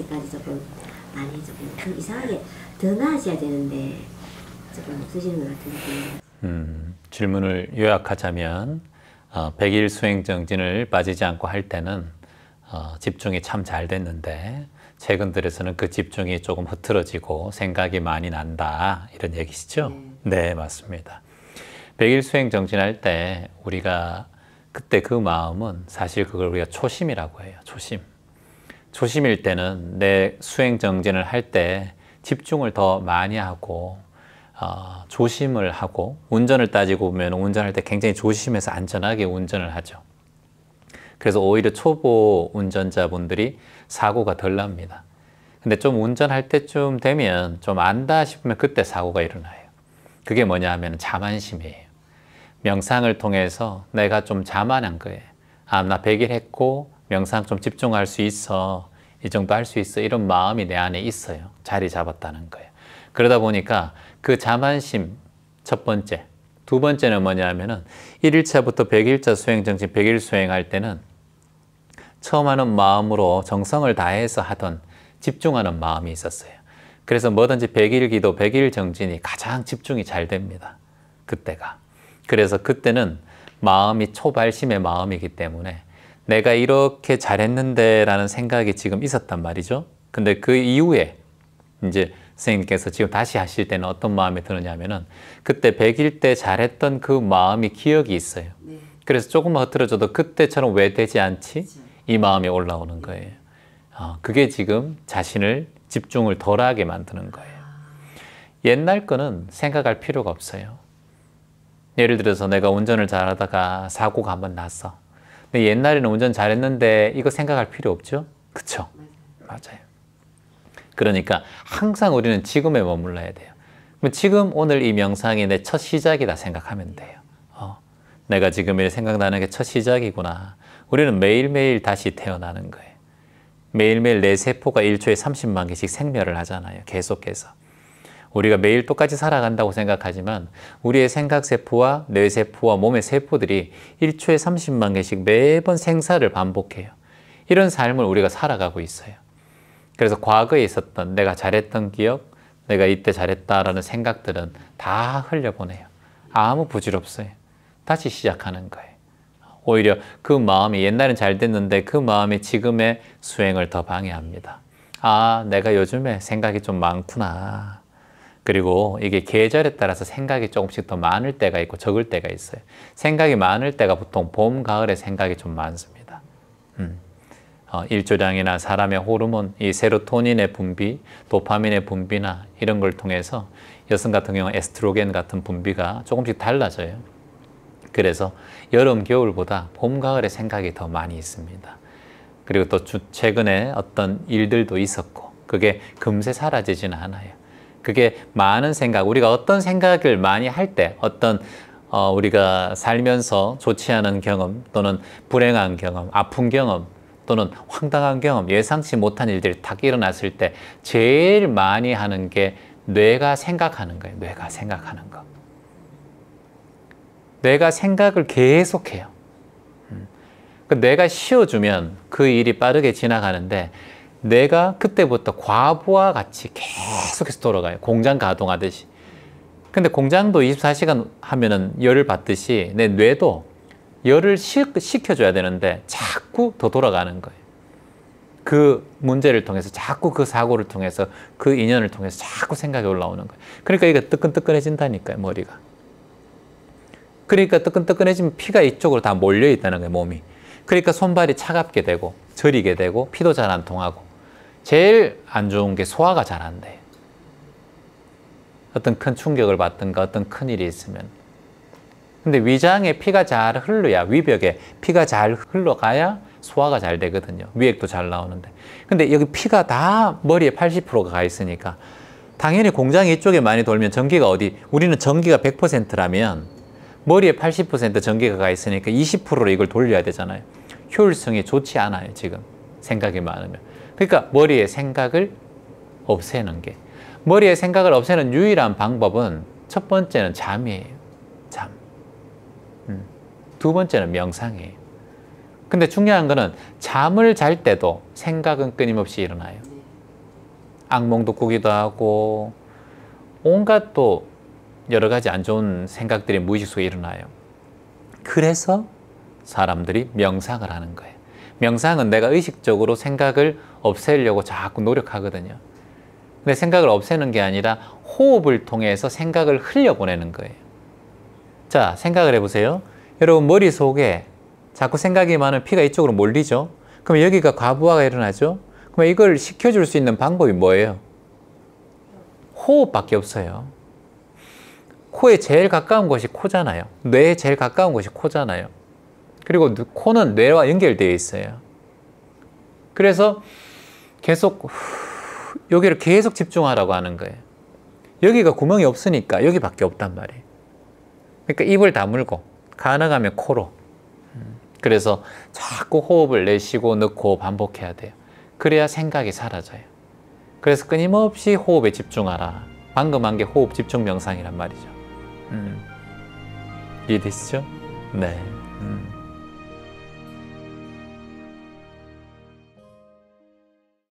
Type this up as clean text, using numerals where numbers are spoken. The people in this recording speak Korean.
까지 조금 많이 조금 좀 이상하게 더 나아져야 되는데 조금 없어지는 것 같은 느낌이에요. 질문을 요약하자면 100일 수행정진을 빠지지 않고 할 때는 집중이 참 잘 됐는데 최근 들어서는 그 집중이 조금 흐트러지고 생각이 많이 난다 이런 얘기시죠? 네, 맞습니다. 100일 수행정진할 때 우리가 그때 그 마음은 사실 그걸 우리가 초심이라고 해요. 초심. 초심일 때는 내 수행정진을 할 때 집중을 더 많이 하고 조심을 하고 운전을 따지고 보면 운전할 때 굉장히 조심해서 안전하게 운전을 하죠. 그래서 오히려 초보 운전자분들이 사고가 덜 납니다. 근데 좀 운전할 때쯤 되면 좀 안다 싶으면 그때 사고가 일어나요. 그게 뭐냐 하면 자만심이에요. 명상을 통해서 내가 좀 자만한 거예요. 나 100일 했고 명상 좀 집중할 수 있어. 이 정도 할 수 있어. 이런 마음이 내 안에 있어요. 자리 잡았다는 거예요. 그러다 보니까 그 자만심 첫 번째. 두 번째는 뭐냐 하면은 1일차부터 100일차 수행정진 100일 수행할 때는 처음 하는 마음으로 정성을 다해서 하던 집중하는 마음이 있었어요. 그래서 뭐든지 100일 기도, 100일 정진이 가장 집중이 잘 됩니다. 그때가. 그래서 그때는 마음이 초발심의 마음이기 때문에 내가 이렇게 잘했는데 라는 생각이 지금 있었단 말이죠. 근데 그 이후에 이제 선생님께서 지금 다시 하실 때는 어떤 마음이 드느냐면은 그때 100일 때 잘했던 그 마음이 기억이 있어요. 그래서 조금만 흐트러져도 그때처럼 왜 되지 않지? 이 마음이 올라오는 거예요. 그게 지금 자신을 집중을 덜하게 만드는 거예요. 옛날 거는 생각할 필요가 없어요. 예를 들어서 내가 운전을 잘하다가 사고가 한번 났어. 근데 옛날에는 운전 잘했는데 이거 생각할 필요 없죠? 그쵸? 맞아요. 그러니까 항상 우리는 지금에 머물러야 돼요. 지금 오늘 이 명상이 내 첫 시작이다 생각하면 돼요. 내가 지금 이렇게 생각나는 게 첫 시작이구나. 우리는 매일매일 다시 태어나는 거예요. 매일매일 내 세포가 1초에 30만 개씩 생멸을 하잖아요. 계속해서. 우리가 매일 똑같이 살아간다고 생각하지만 우리의 생각세포와 뇌세포와 몸의 세포들이 1초에 30만 개씩 매번 생사를 반복해요. 이런 삶을 우리가 살아가고 있어요. 그래서 과거에 있었던 내가 잘했던 기억, 내가 이때 잘했다라는 생각들은 다 흘려보내요. 아무 부질없어요. 다시 시작하는 거예요. 오히려 그 마음이 옛날엔 잘 됐는데 그 마음이 지금의 수행을 더 방해합니다. 내가 요즘에 생각이 좀 많구나. 그리고 이게 계절에 따라서 생각이 조금씩 더 많을 때가 있고 적을 때가 있어요. 생각이 많을 때가 보통 봄, 가을에 생각이 좀 많습니다. 일조량이나 사람의 호르몬, 이 세로토닌의 분비, 도파민의 분비나 이런 걸 통해서 여성 같은 경우는 에스트로겐 같은 분비가 조금씩 달라져요. 그래서 여름, 겨울보다 봄, 가을에 생각이 더 많이 있습니다. 그리고 또 최근에 어떤 일들도 있었고 그게 금세 사라지지는 않아요. 그게 많은 생각, 우리가 어떤 생각을 많이 할 때 어떤 우리가 살면서 좋지 않은 경험 또는 불행한 경험, 아픈 경험 또는 황당한 경험, 예상치 못한 일들이 딱 일어났을 때 제일 많이 하는 게 뇌가 생각하는 거예요. 뇌가 생각하는 거. 뇌가 생각을 계속해요. 뇌가 쉬어주면 그 일이 빠르게 지나가는데 뇌가 그때부터 과부하 같이 계속해서 돌아가요. 공장 가동하듯이. 근데 공장도 24시간 하면은 열을 받듯이 내 뇌도 열을 식혀줘야 되는데 자꾸 더 돌아가는 거예요. 그 문제를 통해서 자꾸 그 사고를 통해서 그 인연을 통해서 자꾸 생각이 올라오는 거예요. 그러니까 이게 뜨끈뜨끈해진다니까요, 머리가. 그러니까 뜨끈뜨끈해지면 피가 이쪽으로 다 몰려 있다는 거예요, 몸이. 그러니까 손발이 차갑게 되고 저리게 되고 피도 잘 안 통하고 제일 안 좋은 게 소화가 잘 안 돼요. 어떤 큰 충격을 받든가 어떤 큰 일이 있으면. 근데 위장에 피가 잘 흘러야, 위벽에 피가 잘 흘러가야 소화가 잘 되거든요. 위액도 잘 나오는데. 근데 여기 피가 다 머리에 80%가 가 있으니까 당연히 공장이 이쪽에 많이 돌면 전기가 어디, 우리는 전기가 100%라면 머리에 80% 전기가 가 있으니까 20%로 이걸 돌려야 되잖아요. 효율성이 좋지 않아요, 지금. 생각이 많으면. 그러니까 머리의 생각을 없애는 게. 머리의 생각을 없애는 유일한 방법은 첫 번째는 잠이에요. 잠. 두 번째는 명상이에요. 근데 중요한 거는 잠을 잘 때도 생각은 끊임없이 일어나요. 악몽도 꾸기도 하고 온갖 또 여러 가지 안 좋은 생각들이 무의식 속에 일어나요. 그래서 사람들이 명상을 하는 거예요. 명상은 내가 의식적으로 생각을 없애려고 자꾸 노력하거든요. 근데 생각을 없애는 게 아니라 호흡을 통해서 생각을 흘려보내는 거예요. 자, 생각을 해보세요. 여러분 머릿속에 자꾸 생각이 많으면 피가 이쪽으로 몰리죠. 그럼 여기가 과부하가 일어나죠. 그럼 이걸 식혀줄 수 있는 방법이 뭐예요? 호흡밖에 없어요. 코에 제일 가까운 곳이 코잖아요. 뇌에 제일 가까운 곳이 코잖아요. 그리고 코는 뇌와 연결되어 있어요. 그래서 계속 여기를 계속 집중하라고 하는 거예요. 여기가 구멍이 없으니까 여기밖에 없단 말이에요. 그러니까 입을 다물고 가능하면 코로. 그래서 자꾸 호흡을 내쉬고 넣고 반복해야 돼요. 그래야 생각이 사라져요. 그래서 끊임없이 호흡에 집중하라. 방금 한 게 호흡 집중 명상이란 말이죠. 이해되시죠? 네.